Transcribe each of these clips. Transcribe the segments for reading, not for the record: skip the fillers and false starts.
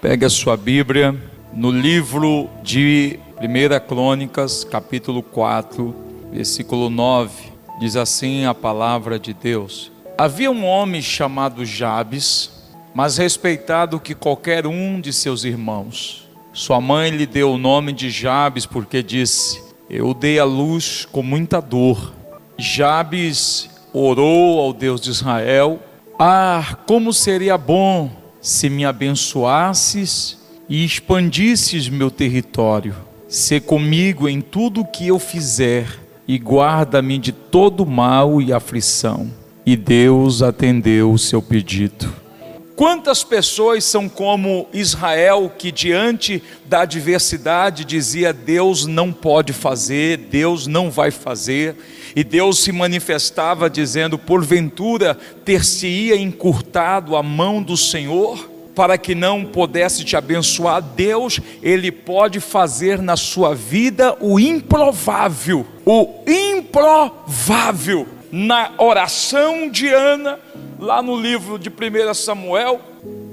Pegue a sua Bíblia no livro de 1 Crônicas, capítulo 4, versículo 9. Diz assim a palavra de Deus: Havia um homem chamado Jabes, mais respeitado que qualquer um de seus irmãos. Sua mãe lhe deu o nome de Jabes porque disse: Eu dei à luz com muita dor. Jabes orou ao Deus de Israel: como seria bom se me abençoasses e expandisses meu território. Sê comigo em tudo o que eu fizer e guarda-me de todo mal e aflição. E Deus atendeu o seu pedido. Quantas pessoas são como Israel, que diante da adversidade dizia: Deus não pode fazer, Deus não vai fazer, e Deus se manifestava dizendo: porventura ter-se-ia encurtado a mão do Senhor, para que não pudesse te abençoar? Deus, Ele pode fazer na sua vida o improvável. Na oração de Ana, lá no livro de 1 Samuel,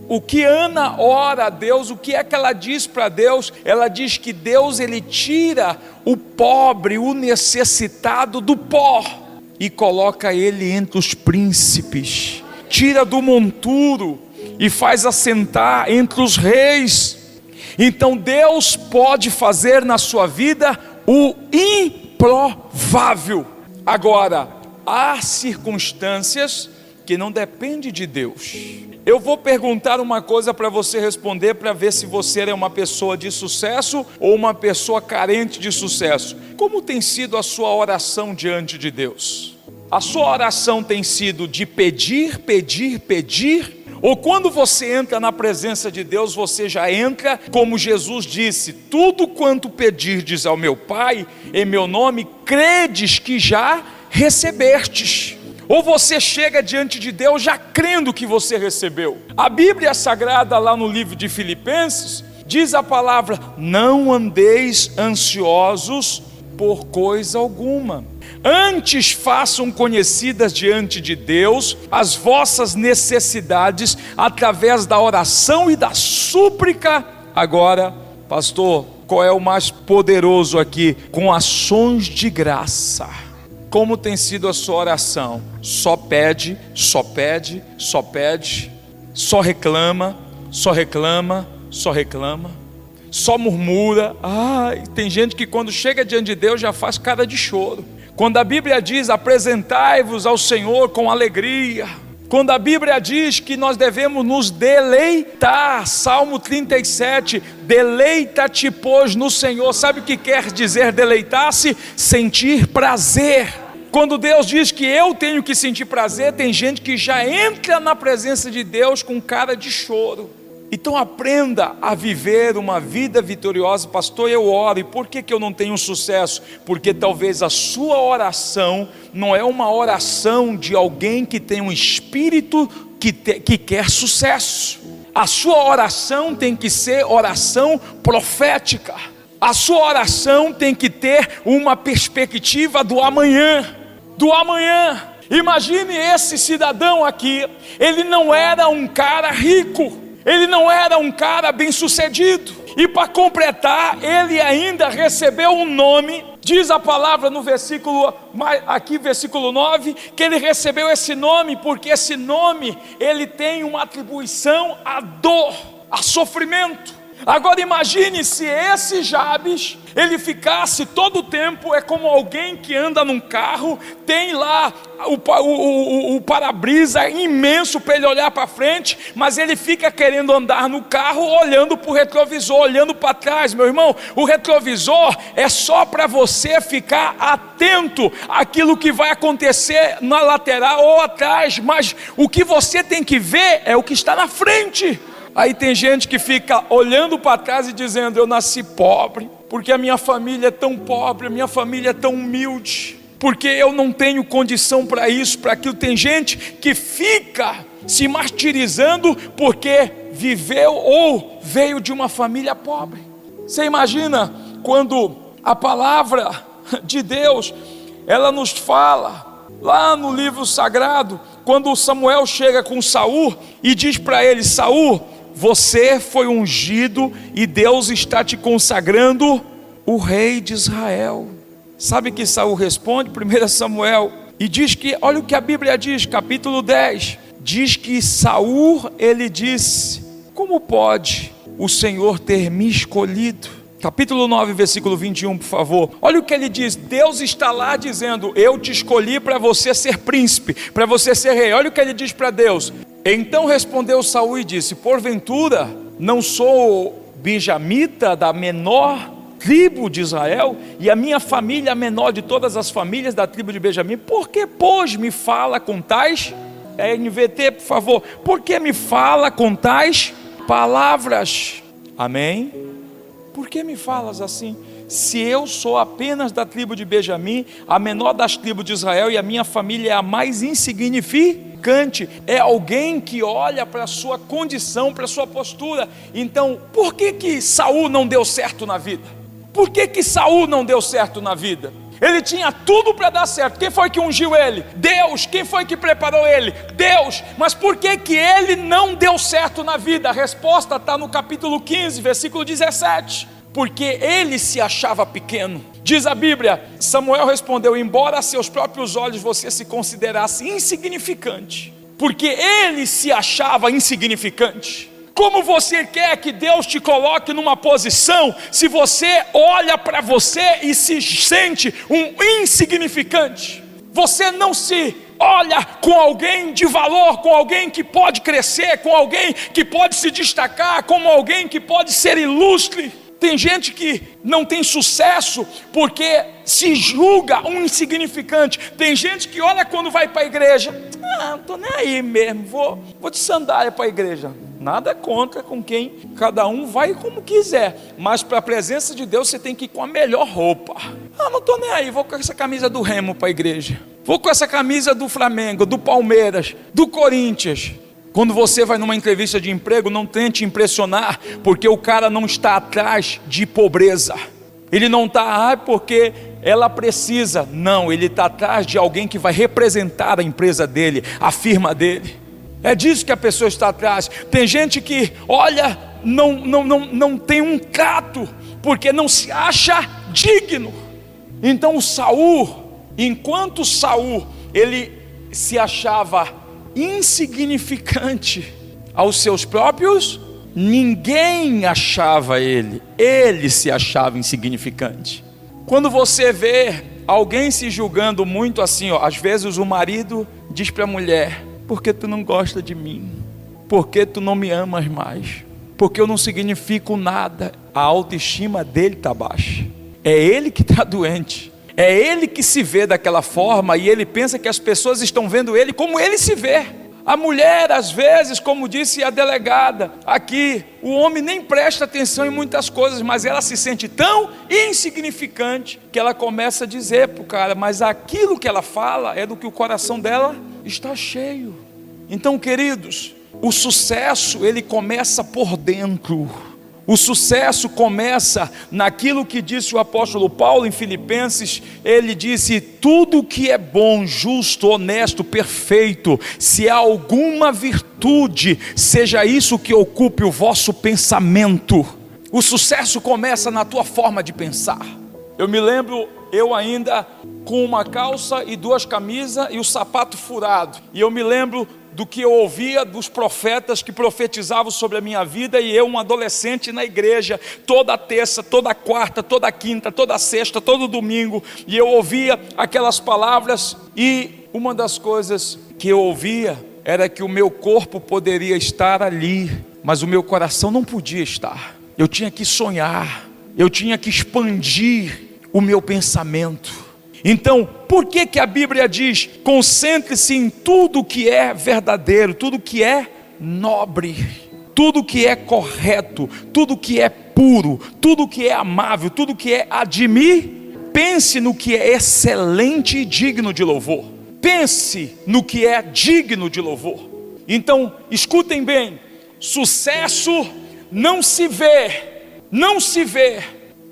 o que Ana ora a Deus, o que é que ela diz para Deus? Ela diz que Deus, Ele tira o pobre, o necessitado do pó e coloca ele entre os príncipes, tira do monturo e faz assentar entre os reis. Então Deus pode fazer na sua vida o improvável. Agora, há circunstâncias que não dependem de Deus. Eu vou perguntar uma coisa para você responder, para ver se você é uma pessoa de sucesso ou uma pessoa carente de sucesso. Como tem sido a sua oração diante de Deus? A sua oração tem sido de pedir? Ou quando você entra na presença de Deus, você já entra como Jesus disse: tudo quanto pedirdes ao meu Pai, em meu nome, credes que já recebestes? Ou você chega diante de Deus já crendo que você recebeu? A Bíblia Sagrada, lá no livro de Filipenses, diz a palavra: não andeis ansiosos por coisa alguma, antes façam conhecidas diante de Deus as vossas necessidades através da oração e da súplica. Agora, pastor, qual é o mais poderoso aqui? Com ações de graça. Como tem sido a sua oração? Só pede, só reclama, só murmura. Tem gente que quando chega diante de Deus já faz cara de choro. Quando a Bíblia diz: apresentai-vos ao Senhor com alegria. Quando a Bíblia diz que nós devemos nos deleitar, Salmo 37, deleita-te, pois, no Senhor. Sabe o que quer dizer deleitar-se? Sentir prazer. Quando Deus diz que eu tenho que sentir prazer, tem gente que já entra na presença de Deus com cara de choro. Então aprenda a viver uma vida vitoriosa. Pastor, eu oro, e por que eu não tenho sucesso? Porque talvez a sua oração não é uma oração de alguém que tem um espírito que quer sucesso. A sua oração tem que ser oração profética. A sua oração tem que ter uma perspectiva do amanhã. Imagine esse cidadão aqui. Ele não era um cara rico, ele não era um cara bem sucedido, e para completar, ele ainda recebeu um nome. Diz a palavra no versículo 9, que ele recebeu esse nome, porque esse nome, ele tem uma atribuição à dor, a sofrimento. Agora imagine se esse Jabes, ele ficasse todo o tempo, é como alguém que anda num carro, tem lá o para-brisa imenso para ele olhar para frente, mas ele fica querendo andar no carro olhando para o retrovisor, olhando para trás. Meu irmão, o retrovisor é só para você ficar atento àquilo que vai acontecer na lateral ou atrás, mas o que você tem que ver é o que está na frente. Aí tem gente que fica olhando para trás e dizendo: eu nasci pobre, porque a minha família é tão pobre, a minha família é tão humilde, porque eu não tenho condição para isso, para aquilo. Tem gente que fica se martirizando porque viveu ou veio de uma família pobre. Você imagina quando a palavra de Deus, ela nos fala, lá no livro sagrado, quando Samuel chega com Saul e diz para ele: Saul, você foi ungido e Deus está te consagrando o rei de Israel. Sabe que Saul responde, 1 Samuel, e diz que, olha o que a Bíblia diz, capítulo 10, diz que Saul, ele disse: como pode o Senhor ter me escolhido? Capítulo 9, versículo 21, por favor. Olha o que ele diz. Deus está lá dizendo: eu te escolhi para você ser príncipe, para você ser rei. Olha o que ele diz para Deus. Então respondeu Saul e disse: porventura não sou benjamita da menor tribo de Israel, e a minha família é a menor de todas as famílias da tribo de Benjamim? Por que, pois, me fala com tais, NVT, por favor, por que me fala com tais palavras? Amém? Por que me falas assim? Se eu sou apenas da tribo de Benjamim, a menor das tribos de Israel, e a minha família é a mais insignificante. É alguém que olha para a sua condição, para a sua postura. Então, por que Saul não deu certo na vida? Por que Saul não deu certo na vida? Ele tinha tudo para dar certo. Quem foi que ungiu ele? Deus. Quem foi que preparou ele? Deus. Mas por que ele não deu certo na vida? A resposta está no capítulo 15, versículo 17. Porque ele se achava pequeno. Diz a Bíblia, Samuel respondeu: embora a seus próprios olhos você se considerasse insignificante, porque ele se achava insignificante. Como você quer que Deus te coloque numa posição se você olha para você e se sente um insignificante? Você não se olha com alguém de valor, com alguém que pode crescer, com alguém que pode se destacar, como alguém que pode ser ilustre. Tem gente que não tem sucesso porque se julga um insignificante. Tem gente que olha quando vai para a igreja: não estou nem aí mesmo, vou de sandália para a igreja. Nada contra com quem cada um vai como quiser, mas para a presença de Deus você tem que ir com a melhor roupa. Não estou nem aí, vou com essa camisa do Remo para a igreja, vou com essa camisa do Flamengo, do Palmeiras, do Corinthians. Quando você vai numa entrevista de emprego, não tente impressionar, porque o cara não está atrás de pobreza. Ele não está, porque ela precisa. Não, ele está atrás de alguém que vai representar a empresa dele, a firma dele. É disso que a pessoa está atrás. Tem gente que, olha, não tem um trato, porque não se acha digno. Então o Saul, enquanto Saul, ele se achava insignificante aos seus próprios, ninguém achava ele se achava insignificante. Quando você vê alguém se julgando muito assim, às vezes o marido diz para a mulher: por que tu não gosta de mim? Por que tu não me amas mais? Porque eu não significo nada. A autoestima dele está baixa, é ele que está doente. É ele que se vê daquela forma e ele pensa que as pessoas estão vendo ele como ele se vê. A mulher, às vezes, como disse a delegada aqui, o homem nem presta atenção em muitas coisas, mas ela se sente tão insignificante que ela começa a dizer para o cara, mas aquilo que ela fala é do que o coração dela está cheio. Então, queridos, o sucesso, ele começa por dentro. O sucesso começa naquilo que disse o apóstolo Paulo em Filipenses. Ele disse: tudo que é bom, justo, honesto, perfeito, se há alguma virtude, seja isso que ocupe o vosso pensamento. O sucesso começa na tua forma de pensar. Eu me lembro, eu ainda com uma calça e duas camisas e o sapato furado, e eu me lembro do que eu ouvia dos profetas que profetizavam sobre a minha vida, e eu, um adolescente na igreja, toda terça, toda quarta, toda quinta, toda sexta, todo domingo, e eu ouvia aquelas palavras, e uma das coisas que eu ouvia era que o meu corpo poderia estar ali, mas o meu coração não podia estar. Eu tinha que sonhar, eu tinha que expandir o meu pensamento. Então, por que a Bíblia diz: concentre-se em tudo que é verdadeiro, tudo que é nobre, tudo que é correto, tudo que é puro, tudo que é amável, tudo que é admirável. Pense no que é excelente e digno de louvor. Pense no que é digno de louvor. Então, escutem bem: sucesso não se vê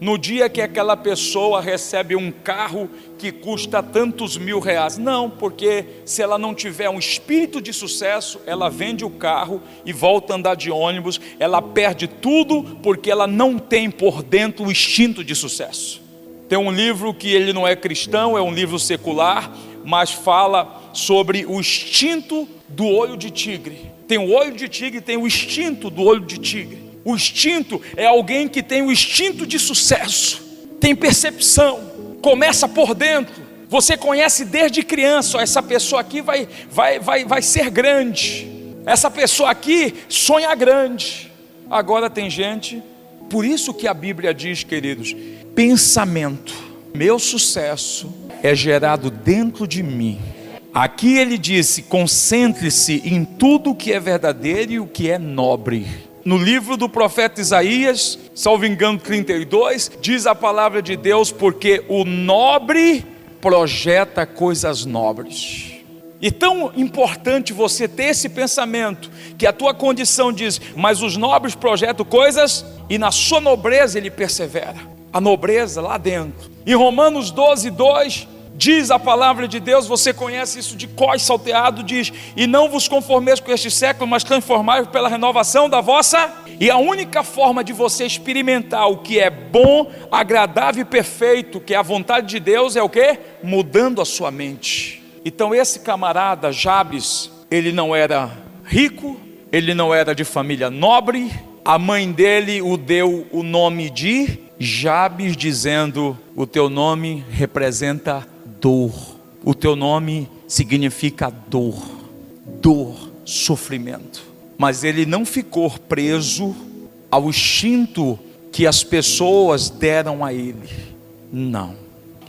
no dia que aquela pessoa recebe um carro que custa tantos R$1.000. Não, porque se ela não tiver um espírito de sucesso, ela vende o carro e volta a andar de ônibus, ela perde tudo porque ela não tem por dentro o instinto de sucesso. Tem um livro que ele não é cristão, é um livro secular, mas fala sobre o instinto do olho de tigre. Tem o olho de tigre, tem o instinto do olho de tigre. O instinto é alguém que tem o instinto de sucesso, tem percepção, começa por dentro. Você conhece desde criança, ó, essa pessoa aqui vai ser grande, essa pessoa aqui sonha grande. Agora tem gente, por isso que a Bíblia diz, queridos, pensamento, meu sucesso é gerado dentro de mim. Aqui ele disse, concentre-se em tudo o que é verdadeiro e o que é nobre. No livro do profeta Isaías, salvo engano 32, diz a palavra de Deus, porque o nobre projeta coisas nobres. E tão importante você ter esse pensamento, que a tua condição diz, mas os nobres projetam coisas, e na sua nobreza ele persevera, a nobreza lá dentro. Em Romanos 12:2, diz a palavra de Deus, você conhece isso de cós salteado, diz, e não vos conformeis com este século, mas transformai-vos pela renovação da vossa. E a única forma de você experimentar o que é bom, agradável e perfeito, que é a vontade de Deus, é o quê? Mudando a sua mente. Então esse camarada Jabes, ele não era rico, ele não era de família nobre, a mãe dele o deu o nome de Jabes, dizendo, o teu nome representa dor, o teu nome significa dor, sofrimento. Mas ele não ficou preso ao instinto que as pessoas deram a ele, não.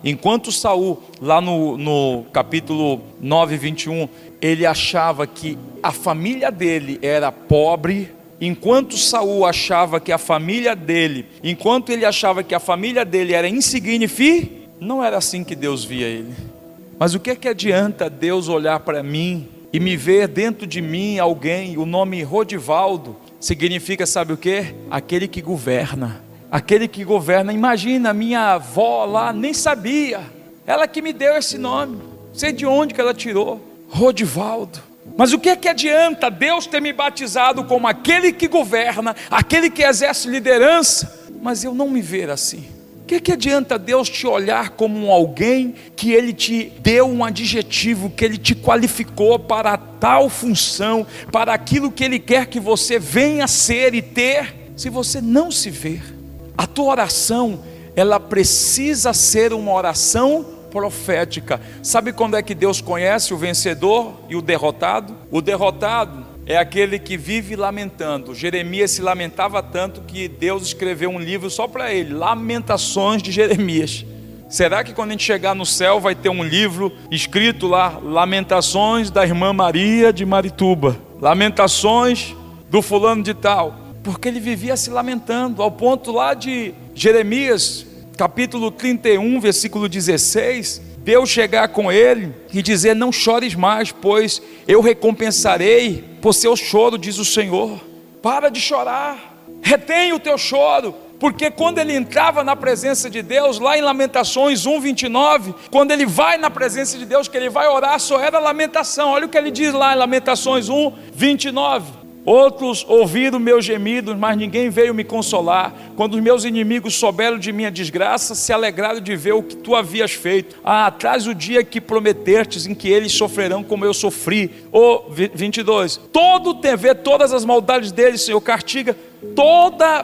Enquanto Saul, lá no capítulo 9, 21, ele achava que a família dele era pobre, enquanto Saul achava que a família dele, enquanto ele achava que a família dele era insignificante, não era assim que Deus via ele. Mas o que é que adianta Deus olhar para mim e me ver dentro de mim alguém? O nome Rodivaldo significa, sabe o que? Aquele que governa. Aquele que governa. Imagina, minha avó lá nem sabia, ela que me deu esse nome, não sei de onde que ela tirou, Rodivaldo. Mas o que é que adianta Deus ter me batizado como aquele que governa, aquele que exerce liderança, mas eu não me ver assim? O que adianta Deus te olhar como alguém que Ele te deu um adjetivo, que Ele te qualificou para tal função, para aquilo que Ele quer que você venha a ser e ter, se você não se ver? A tua oração, ela precisa ser uma oração profética. Sabe quando é que Deus conhece o vencedor e o derrotado? O derrotado é aquele que vive lamentando. Jeremias se lamentava tanto que Deus escreveu um livro só para ele, Lamentações de Jeremias. Será que quando a gente chegar no céu vai ter um livro escrito lá, Lamentações da irmã Maria de Marituba, Lamentações do fulano de tal? Porque ele vivia se lamentando, ao ponto lá de Jeremias, capítulo 31, versículo 16, Deus chegar com ele e dizer, não chores mais, pois eu recompensarei por seu choro, diz o Senhor. Para de chorar, retém o teu choro, porque quando ele entrava na presença de Deus, lá em Lamentações 1:29, quando ele vai na presença de Deus, que ele vai orar, só era lamentação. Olha o que ele diz lá em Lamentações 1:29. Outros ouviram meus gemidos, mas ninguém veio me consolar. Quando os meus inimigos souberam de minha desgraça, se alegraram de ver o que tu havias feito. Traz o dia que prometestes, em que eles sofrerão como eu sofri. 22. Vê todas as maldades deles, Senhor, castiga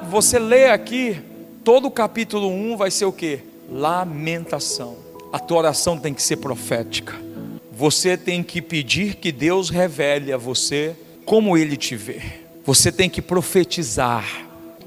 você lê aqui, todo o capítulo 1 vai ser o quê? Lamentação. A tua oração tem que ser profética. Você tem que pedir que Deus revele a você como Ele te vê. Você tem que profetizar.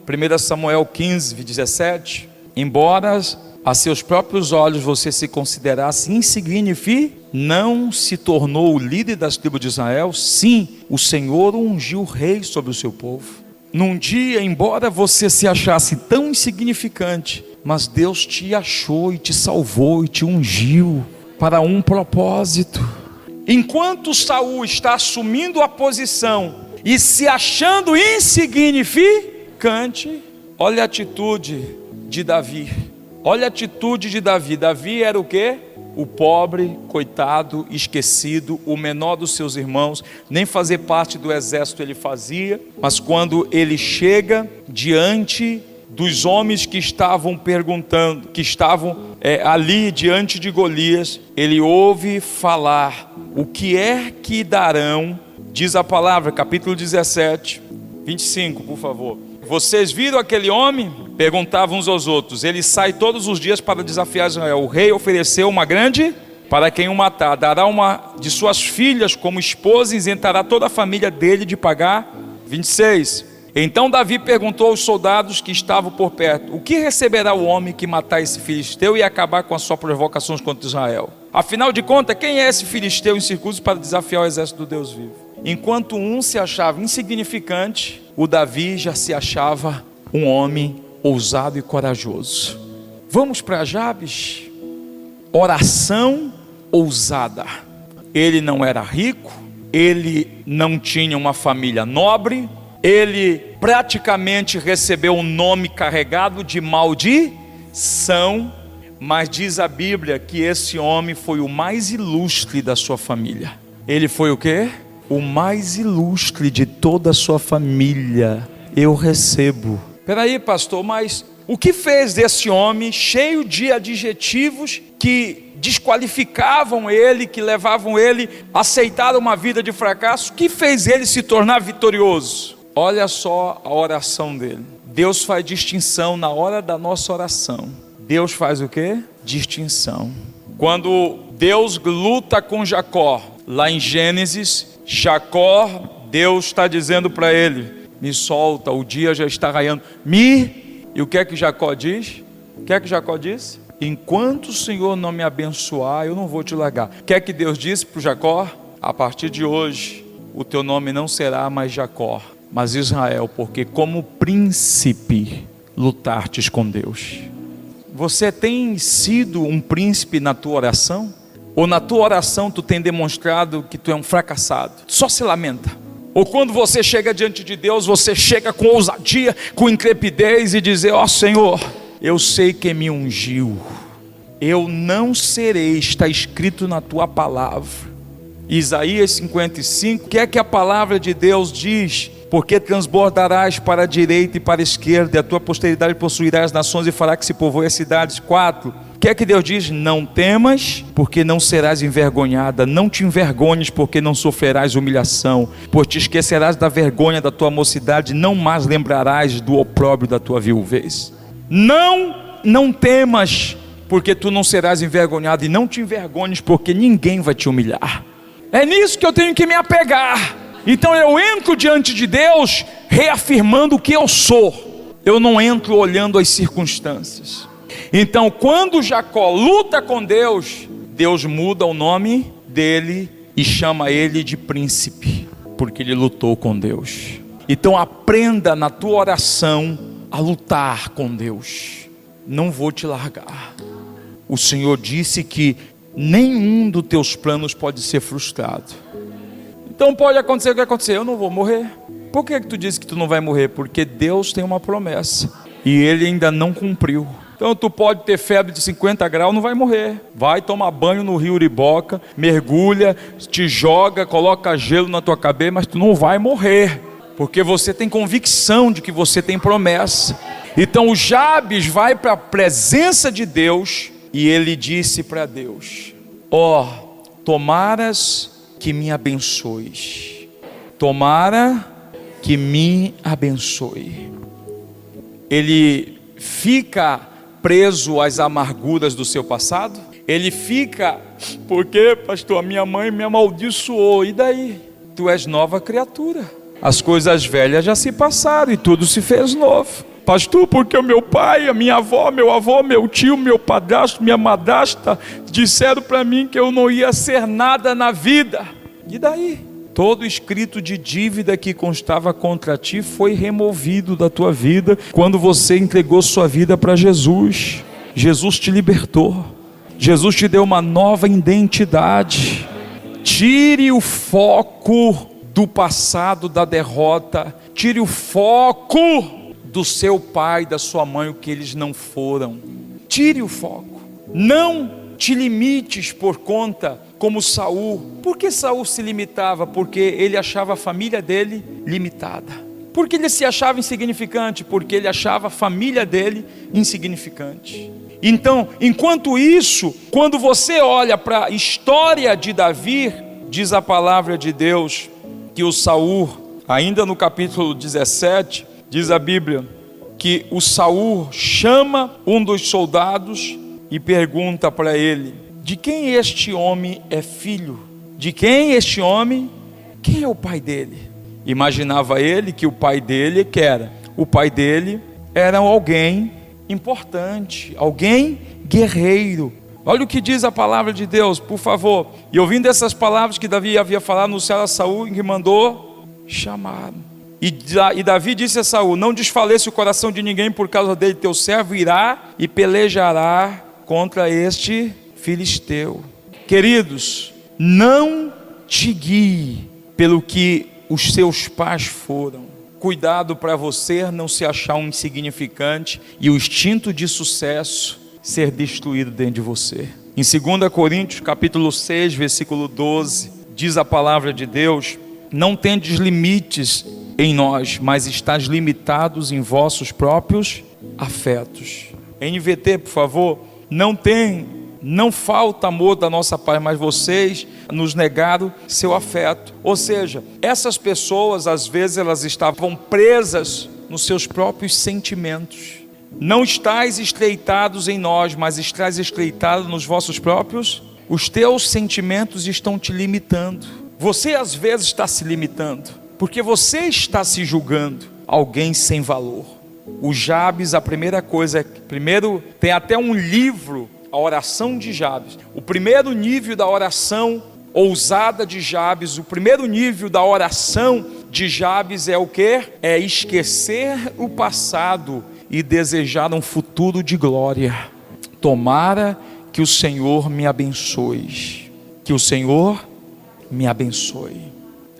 1 Samuel 15:17. Embora a seus próprios olhos você se considerasse insignificante, não se tornou o líder das tribos de Israel. Sim, o Senhor ungiu rei sobre o seu povo. Num dia, embora você se achasse tão insignificante, mas Deus te achou e te salvou e te ungiu para um propósito. Enquanto Saul está assumindo a posição e se achando insignificante, Olha a atitude de Davi. Olha a atitude de Davi. Davi era o quê? O pobre, coitado, esquecido, o menor dos seus irmãos, nem fazer parte do exército ele fazia, mas quando ele chega diante dos homens que estavam perguntando, que estavam ali diante de Golias, ele ouve falar: o que é que darão? Diz a palavra, capítulo 17, 25, por favor. Vocês viram aquele homem? Perguntavam uns aos outros. Ele sai todos os dias para desafiar Israel. O rei ofereceu uma grande para quem o matar. Dará uma de suas filhas como esposa e isentará toda a família dele de pagar. 26. Então Davi perguntou aos soldados que estavam por perto: o que receberá o homem que matar esse filisteu e acabar com as suas provocações contra Israel? Afinal de contas, quem é esse filisteu incircunciso para desafiar o exército do Deus vivo? Enquanto um se achava insignificante, o Davi já se achava um homem ousado e corajoso. Vamos para Jabes. Oração ousada. Ele não era rico, ele não tinha uma família nobre, ele praticamente recebeu um nome carregado de maldição, mas diz a Bíblia que esse homem foi o mais ilustre da sua família. Ele foi o quê? O mais ilustre de toda a sua família. Eu recebo. Peraí, pastor, mas o que fez desse homem, cheio de adjetivos que desqualificavam ele, que levavam ele a aceitar uma vida de fracasso, o que fez ele se tornar vitorioso? Olha só a oração dele. Deus faz distinção na hora da nossa oração. Deus faz o quê? Distinção. Quando Deus luta com Jacó, lá em Gênesis, Jacó, Deus está dizendo para ele: me solta, o dia já está raiando. E o que é que Jacó diz? O que é que Jacó disse? Enquanto o Senhor não me abençoar, eu não vou te largar. O que é que Deus disse para Jacó? A partir de hoje, o teu nome não será mais Jacó, mas Israel, porque como príncipe lutastes com Deus. Você tem sido um príncipe na tua oração? Ou na tua oração tu tem demonstrado que tu é um fracassado? Só se lamenta. Ou quando você chega diante de Deus, você chega com ousadia, com intrepidez e dizer: ó Senhor, eu sei quem me ungiu, eu não serei, está escrito na tua palavra. Isaías 55, o que é que a palavra de Deus diz? Porque transbordarás para a direita e para a esquerda, e a tua posteridade possuirá as nações e fará que se povoem as cidades. 4, o que é que Deus diz? Não temas, porque não serás envergonhada. Não te envergonhes, porque não sofrerás humilhação. Pois te esquecerás da vergonha da tua mocidade, não mais lembrarás do opróbrio da tua viuvez. Não temas, porque tu não serás envergonhado. E não te envergonhes, porque ninguém vai te humilhar. É nisso que eu tenho que me apegar. Então eu entro diante de Deus reafirmando o que eu sou. Eu não entro olhando as circunstâncias. Então quando Jacó luta com Deus, Deus muda o nome dele e chama ele de príncipe, porque ele lutou com Deus. Então aprenda na tua oração a lutar com Deus. Não vou te largar. O Senhor disse que nenhum dos teus planos pode ser frustrado. Então pode acontecer o que acontecer, eu não vou morrer. Por que tu disse que tu não vai morrer? Porque Deus tem uma promessa e Ele ainda não cumpriu. Então tu pode ter febre de 50 graus, não vai morrer. Vai tomar banho no rio Uriboca, mergulha, te joga, coloca gelo na tua cabeça, mas tu não vai morrer, porque você tem convicção de que você tem promessa. Então o Jabes vai para a presença de Deus e ele disse para Deus: ó, tomaras que me abençoes, tomara que me abençoe. Ele fica preso às amarguras do seu passado? Ele fica, porque pastor, a minha mãe me amaldiçoou, e daí? Tu és nova criatura, as coisas velhas já se passaram e tudo se fez novo. Pastor, porque o meu pai, a minha avó, meu avô, meu tio, meu padrasto, minha madrasta disseram para mim que eu não ia ser nada na vida. E daí? Todo escrito de dívida que constava contra ti foi removido da tua vida quando você entregou sua vida para Jesus. Jesus te libertou. Jesus te deu uma nova identidade. Tire o foco do passado, da derrota. Tire o foco do seu pai, da sua mãe, o que eles não foram. Tire o foco. Não te limites por conta como Saul. Por que Saul se limitava? Porque ele achava a família dele limitada. Por que ele se achava insignificante? Porque ele achava a família dele insignificante. Então, enquanto isso, quando você olha para a história de Davi, diz a palavra de Deus que o Saul, ainda no capítulo 17, diz a Bíblia que o Saul chama um dos soldados e pergunta para ele: de quem este homem é filho? De quem este homem? Quem é o pai dele? Imaginava ele que o pai dele era alguém importante, alguém guerreiro. Olha o que diz a palavra de Deus, por favor. E ouvindo essas palavras que Davi havia falado, anunciaram a Saul, que mandou chamar. E Davi disse a Saul: não desfaleça o coração de ninguém por causa dele, teu servo irá e pelejará contra este filisteu. Queridos, não te guie pelo que os seus pais foram. Cuidado para você não se achar um insignificante e o instinto de sucesso ser destruído dentro de você. Em 2 Coríntios capítulo 6, versículo 12, diz a palavra de Deus: não tendes limites em nós, mas estáis limitados em vossos próprios afetos. NVT, por favor. Não falta amor da nossa parte, mas vocês nos negaram seu afeto. Ou seja, essas pessoas às vezes elas estavam presas nos seus próprios sentimentos. Não estáis estreitados em nós, mas estáis estreitados nos vossos próprios. Os teus sentimentos estão te limitando. Você às vezes está se limitando, porque você está se julgando alguém sem valor. O Jabes, a primeira coisa, primeiro tem até um livro, a oração de Jabes. O primeiro nível da oração ousada de Jabes, o primeiro nível da oração de Jabes é o quê? É esquecer o passado e desejar um futuro de glória. Tomara que o Senhor me abençoe. Que o Senhor me abençoe.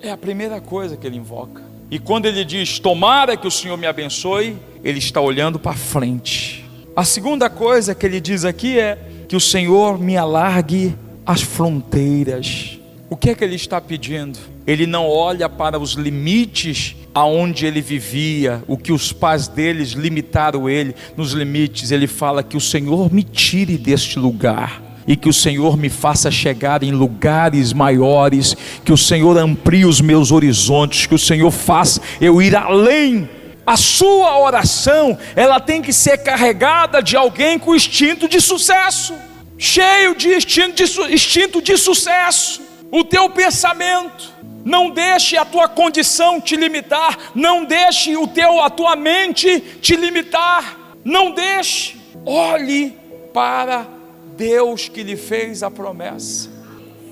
É a primeira coisa que ele invoca. E quando ele diz tomara que o Senhor me abençoe, ele está olhando para frente. A segunda coisa que ele diz aqui é que o Senhor me alargue as fronteiras. O que é que ele está pedindo? Ele não olha para os limites aonde ele vivia, o que os pais deles limitaram ele nos limites. Ele fala que o Senhor me tire deste lugar e que o Senhor me faça chegar em lugares maiores, que o Senhor amplie os meus horizontes, que o Senhor faça eu ir além. A sua oração, ela tem que ser carregada de alguém com instinto de sucesso, cheio de instinto de sucesso. O teu pensamento, não deixe a tua condição te limitar, não deixe a tua mente te limitar, não deixe. Olhe para Deus que lhe fez a promessa,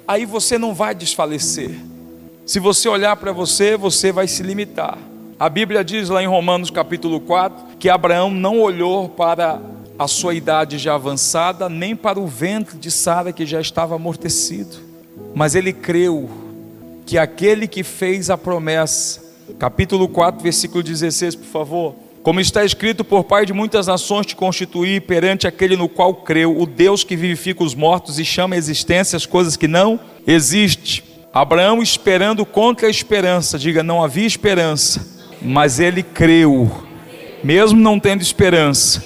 aí você não vai desfalecer. Se você olhar para você, você vai se limitar. A Bíblia diz lá em Romanos capítulo 4, que Abraão não olhou para a sua idade já avançada, nem para o ventre de Sara que já estava amortecido, mas ele creu que aquele que fez a promessa, capítulo 4, versículo 16, por favor. Como está escrito, por pai de muitas nações te constituí perante aquele no qual creu, o Deus que vivifica os mortos e chama à existência as coisas que não existem. Abraão esperando contra a esperança, diga, não havia esperança, mas ele creu, mesmo não tendo esperança,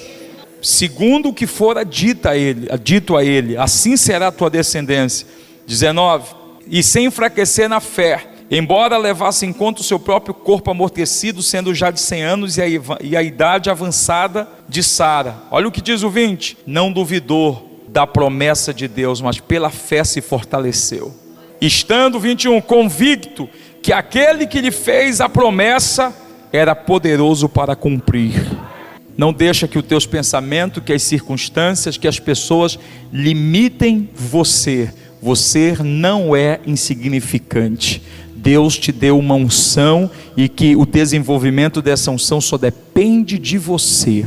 segundo o que fora dito a ele, assim será a tua descendência. 19, e sem enfraquecer na fé, embora levasse em conta o seu próprio corpo amortecido, sendo já de 100 anos e a idade avançada de Sara. Olha o que diz o 20, não duvidou da promessa de Deus, mas pela fé se fortaleceu, estando, 21, convicto que aquele que lhe fez a promessa era poderoso para cumprir. Não deixa que os teus pensamentos, que as circunstâncias, que as pessoas limitem você. Você não é insignificante. Deus te deu uma unção e que o desenvolvimento dessa unção só depende de você.